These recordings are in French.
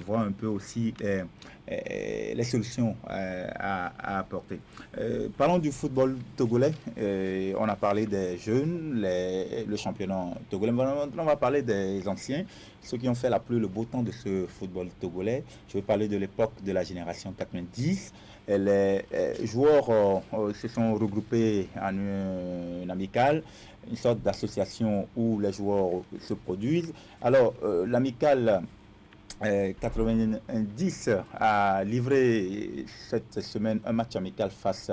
voir un peu aussi les solutions à apporter. Parlons du football togolais. On a parlé des jeunes, le championnat togolais. Maintenant, on va parler des anciens, ceux qui ont fait la pluie, le beau temps de ce football togolais. Je vais parler de l'époque de la génération 90. Les joueurs se sont regroupés en une amicale, une sorte d'association où les joueurs se produisent. Alors, l'amicale 90 a livré cette semaine un match amical face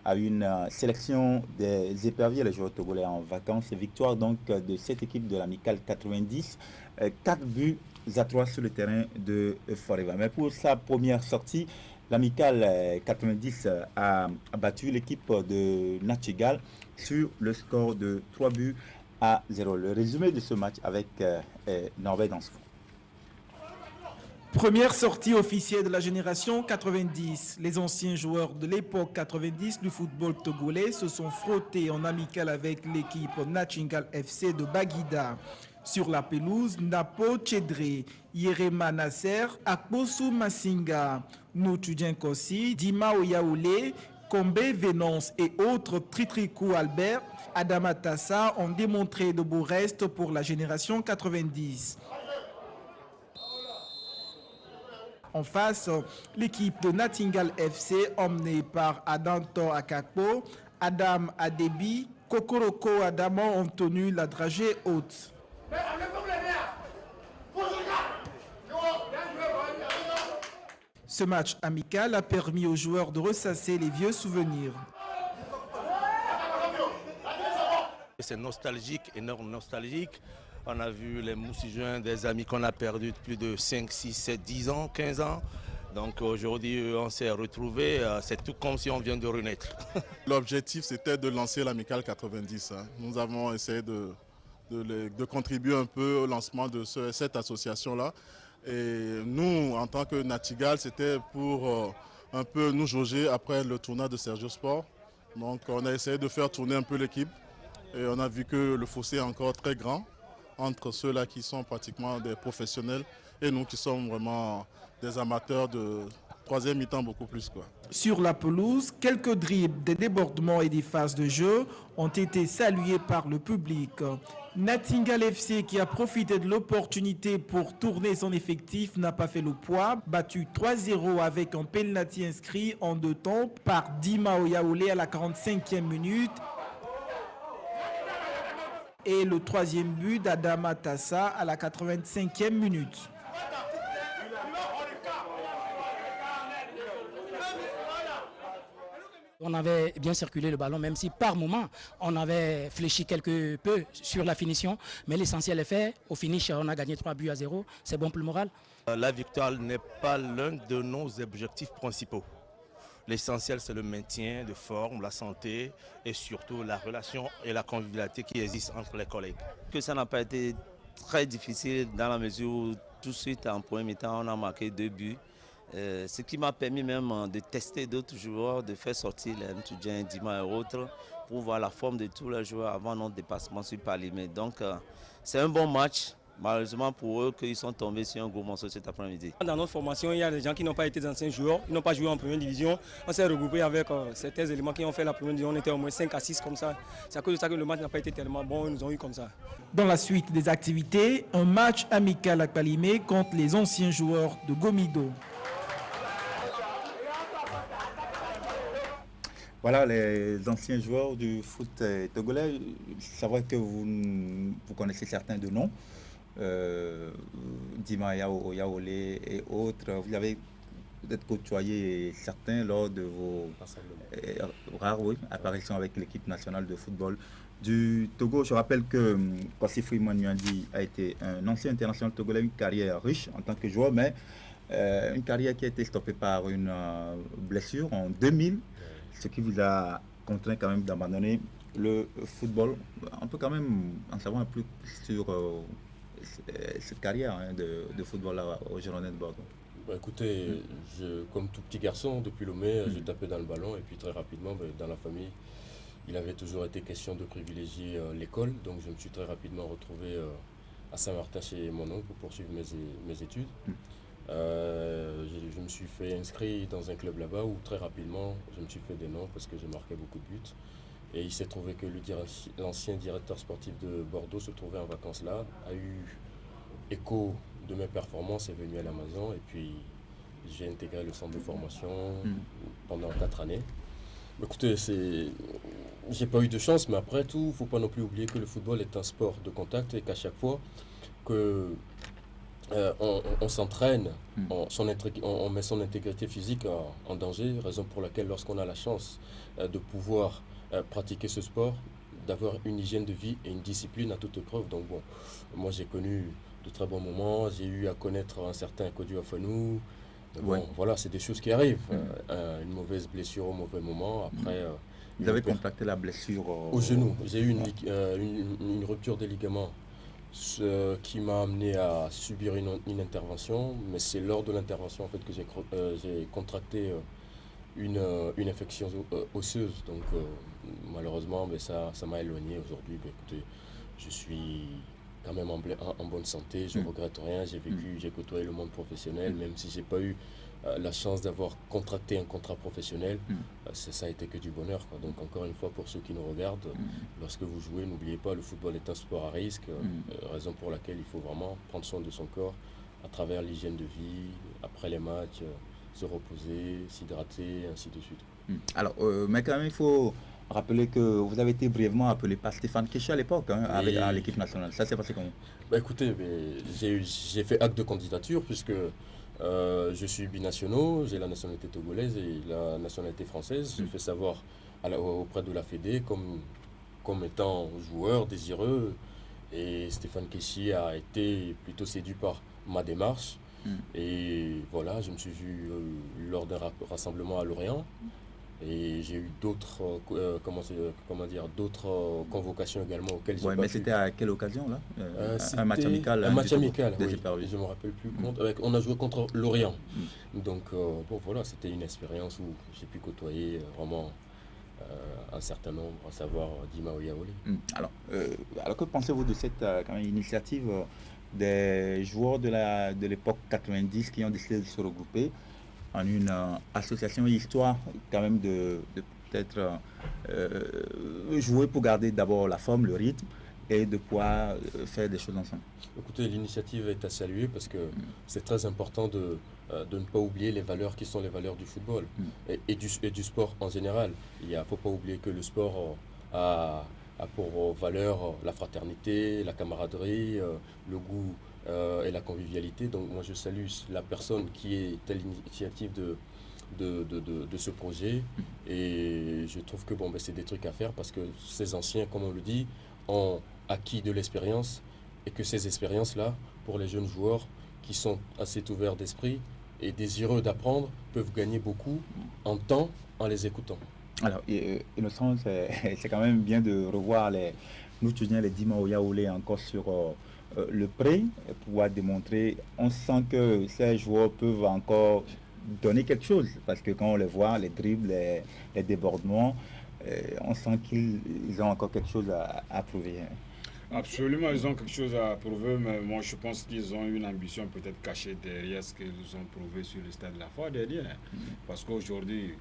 à une sélection des éperviers, les joueurs togolais en vacances. Victoire donc de cette équipe de l'amicale 90, 4 buts à 3 sur le terrain de Forever. Mais pour sa première sortie, l'amicale 90 a battu l'équipe de Nachigal sur le score de 3 buts à 0. Le résumé de ce match avec Norbert Dansfou. Première sortie officielle de la génération 90. Les anciens joueurs de l'époque 90 du football togolais se sont frottés en amical avec l'équipe Nachingal FC de Baguida. Sur la pelouse, Napo Chedre, Yerema Nasser, Akbosu Masinga, Noutudien Kossi, Dima Oyaoulé, Kombe Venance et autres Tritrikou Albert, Adama Tassa ont démontré de beaux restes pour la génération 90. En face, l'équipe de Natingal FC, emmenée par Adanto Akakpo, Adam Adebi, Kokoroko Adamo ont tenu la dragée haute. Ce match amical a permis aux joueurs de ressasser les vieux souvenirs. C'est nostalgique, énorme nostalgique. On a vu les Moussijoins, des amis qu'on a perdus depuis de 5, 6, 7, 10 ans, 15 ans. Donc aujourd'hui, on s'est retrouvés. C'est tout comme si on vient de renaître. L'objectif, c'était de lancer l'Amicale 90. Nous avons essayé de contribuer un peu au lancement de cette association-là. Et nous, en tant que Natigal, c'était pour un peu nous jauger après le tournoi de Sergio Sport. Donc on a essayé de faire tourner un peu l'équipe. Et on a vu que le fossé est encore très grand entre ceux-là qui sont pratiquement des professionnels et nous qui sommes vraiment des amateurs de troisième mi-temps beaucoup plus, quoi. Sur la pelouse, quelques dribbles, des débordements et des phases de jeu ont été salués par le public. Natingal FC, qui a profité de l'opportunité pour tourner son effectif, n'a pas fait le poids. Battu 3-0 avec un penalty inscrit en 2 temps par Dima Oyaoulé à la 45e minute. Et le 3e but d'Adama Tassa à la 85e minute. On avait bien circulé le ballon, même si par moment on avait fléchi quelque peu sur la finition. Mais l'essentiel est fait. Au finish, on a gagné 3 buts à 0. C'est bon pour le moral. La victoire n'est pas l'un de nos objectifs principaux. L'essentiel, c'est le maintien de forme, la santé et surtout la relation et la convivialité qui existent entre les collègues. Que ça n'a pas été très difficile dans la mesure où tout de suite en premier mi-temps, on a marqué 2 buts. Ce qui m'a permis même de tester d'autres joueurs, de faire sortir les Mtudjian, Dima et autres pour voir la forme de tous les joueurs avant notre dépassement sur Palimé. Donc c'est un bon match. Malheureusement pour eux qu'ils sont tombés sur un gros morceau cet après-midi. Dans notre formation, il y a des gens qui n'ont pas été des anciens joueurs, ils n'ont pas joué en première division. On s'est regroupé avec certains éléments qui ont fait la première division. On était au moins 5 à 6 comme ça. C'est à cause de ça que le match n'a pas été tellement bon, ils nous ont eu comme ça. Dans la suite des activités, un match amical à Palimé contre les anciens joueurs de Gomido. Voilà les anciens joueurs du foot togolais. C'est vrai que vous connaissez certains de noms. Dima Oyaoulé et autres. Vous avez peut-être côtoyé certains lors de vos rares apparitions avec l'équipe nationale de football du Togo. Je rappelle que Kwasi Freeman Nyandi a été un ancien international togolais, une carrière riche en tant que joueur, mais une carrière qui a été stoppée par une blessure en 2000, ce qui vous a contraint quand même d'abandonner le football. On peut quand même en savoir un peu plus sur cette carrière de football au Girondins de Bordeaux. Bah écoutez, comme tout petit garçon, depuis Lomé, je tapais dans le ballon et puis très rapidement, dans la famille, il avait toujours été question de privilégier l'école. Donc je me suis très rapidement retrouvé à Saint-Martin chez mon oncle pour poursuivre mes études. Je me suis fait inscrire dans un club là-bas où très rapidement je me suis fait des noms parce que j'ai marqué beaucoup de buts. Et il s'est trouvé que l'ancien directeur sportif de Bordeaux se trouvait en vacances là, a eu écho de mes performances, est venu à la maison et puis j'ai intégré le centre de formation pendant 4 années. Écoutez, j'ai pas eu de chance, mais après tout, il ne faut pas non plus oublier que le football est un sport de contact et qu'à chaque fois que on s'entraîne, on met son intégrité physique en danger, raison pour laquelle lorsqu'on a la chance de pouvoir pratiquer ce sport, d'avoir une hygiène de vie et une discipline à toute épreuve. Donc bon, moi j'ai connu de très bons moments, j'ai eu à connaître un certain Kodio Afanou. Bon, voilà, c'est des choses qui arrivent. Une mauvaise blessure au mauvais moment, après... Vous avez contracté la blessure au genou. J'ai eu une rupture des ligaments, ce qui m'a amené à subir une intervention, mais c'est lors de l'intervention en fait, que j'ai contracté une infection osseuse. Donc malheureusement, ça m'a éloigné aujourd'hui. Écoutez, je suis quand même en bonne santé, je ne regrette rien. J'ai côtoyé le monde professionnel, même si je n'ai pas eu la chance d'avoir contracté un contrat professionnel, ça a été que du bonheur, quoi. Donc encore une fois, pour ceux qui nous regardent, lorsque vous jouez, n'oubliez pas, le football est un sport à risque, raison pour laquelle il faut vraiment prendre soin de son corps à travers l'hygiène de vie, après les matchs, se reposer, s'hydrater, ainsi de suite. Alors, mais quand même, il faut rappeler que vous avez été brièvement appelé par Stéphane Kéchi à l'époque, avec l'équipe nationale. Ça s'est passé comment? Écoutez, j'ai fait acte de candidature puisque je suis binational, j'ai la nationalité togolaise et la nationalité française. J'ai fait savoir auprès de la Fédé comme étant joueur désireux. Et Stéphane Kéchi a été plutôt séduit par ma démarche. Et voilà, je me suis vu lors d'un rassemblement à Lorient. Et j'ai eu d'autres d'autres convocations également auxquelles j'ai pas mais pu. C'était à quelle occasion là? Un match amical. Un match amical, oui. Je ne me rappelle plus. On a joué contre Lorient. Donc bon voilà, c'était une expérience où j'ai pu côtoyer vraiment un certain nombre, à savoir Dima Oyaole. Alors que pensez-vous de cette quand même, initiative des joueurs de l'époque 90 qui ont décidé de se regrouper en une association, histoire quand même de peut-être jouer pour garder d'abord la forme, le rythme et de pouvoir faire des choses ensemble? Écoutez, l'initiative est à saluer parce que c'est très important de ne pas oublier les valeurs qui sont les valeurs du football et du sport en général. Il ne faut pas oublier que le sport a pour valeur la fraternité, la camaraderie, le goût et la convivialité. Donc moi je salue la personne qui est à l'initiative de ce projet et je trouve que c'est des trucs à faire parce que ces anciens, comme on le dit, ont acquis de l'expérience et que ces expériences-là, pour les jeunes joueurs qui sont assez ouverts d'esprit et désireux d'apprendre, peuvent gagner beaucoup en temps en les écoutant. Alors, Innocent, c'est quand même bien de revoir nous Tunisiens, les Dima Oyaole encore sur le prêt, pouvoir démontrer. On sent que ces joueurs peuvent encore donner quelque chose, parce que quand on les voit, les dribbles, les débordements, on sent qu'ils ont encore quelque chose à prouver. Absolument, ils ont quelque chose à prouver, mais moi je pense qu'ils ont une ambition peut-être cachée derrière ce qu'ils ont prouvé sur le stade de la foi derrière. Parce qu'aujourd'hui,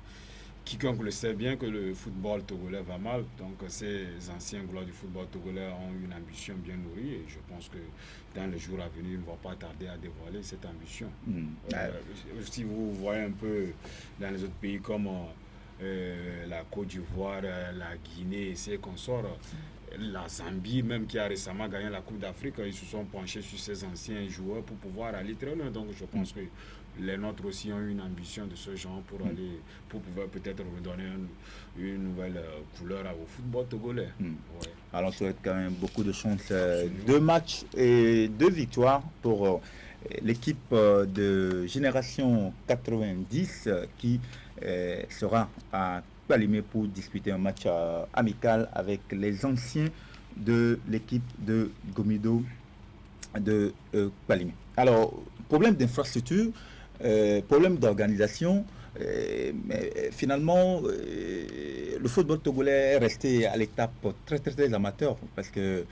quiconque le sait bien que le football togolais va mal, donc ces anciens gloires du football togolais ont une ambition bien nourrie et je pense que dans les jours à venir, ils ne vont pas tarder à dévoiler cette ambition. Si vous voyez un peu dans les autres pays comme la Côte d'Ivoire, la Guinée et ses consorts, la Zambie même qui a récemment gagné la Coupe d'Afrique, ils se sont penchés sur ces anciens joueurs pour pouvoir aller très loin. Donc je pense que les nôtres aussi ont une ambition de ce genre pour pouvoir peut-être redonner une nouvelle couleur au football togolais. Alors on souhaite quand même beaucoup de chance. 2 matchs et 2 victoires pour l'équipe de Génération 90 qui sera à Palimé pour disputer un match amical avec les anciens de l'équipe de Gomido de Palimé. Alors, problème d'infrastructure, problème d'organisation, mais finalement, le football togolais est resté à l'étape très amateur parce que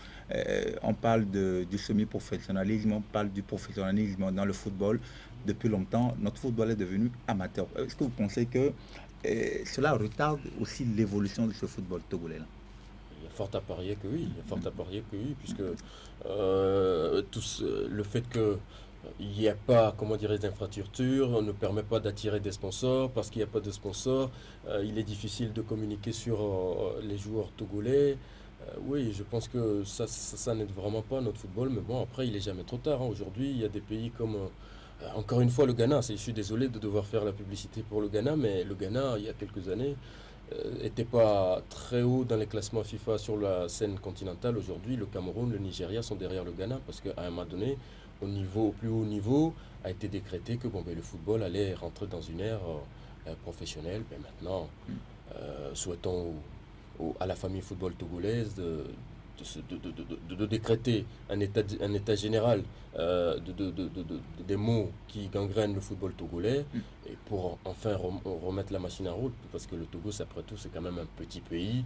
on parle du semi-professionnalisme, on parle du professionnalisme dans le football, depuis longtemps, notre football est devenu amateur. Est-ce que vous pensez que cela retarde aussi l'évolution de ce football togolais-là? Il y a fort à parier que oui, puisque le fait qu'il n'y a pas, comment dirais-je, d'infrastructure ne permet pas d'attirer des sponsors. Parce qu'il n'y a pas de sponsors, il est difficile de communiquer sur les joueurs togolais. Oui, je pense que ça n'aide vraiment pas notre football, mais bon, après, il n'est jamais trop tard, hein. Aujourd'hui, il y a des pays comme, encore une fois, le Ghana. Je suis désolé de devoir faire la publicité pour le Ghana, mais le Ghana, il y a quelques années, n'était pas très haut dans les classements FIFA sur la scène continentale. Aujourd'hui, le Cameroun, le Nigeria sont derrière le Ghana, parce qu'à un moment donné, au plus haut niveau, a été décrété que le football allait rentrer dans une ère professionnelle. Mais maintenant, souhaitons à la famille football togolaise de décréter un état général des maux qui gangrènent le football togolais, et pour enfin remettre la machine en route, parce que le Togo, après tout, c'est quand même un petit pays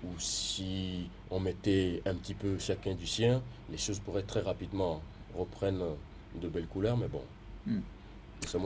où si on mettait un petit peu chacun du sien, les choses pourraient très rapidement reprendre de belles couleurs, mais bon, nous sommes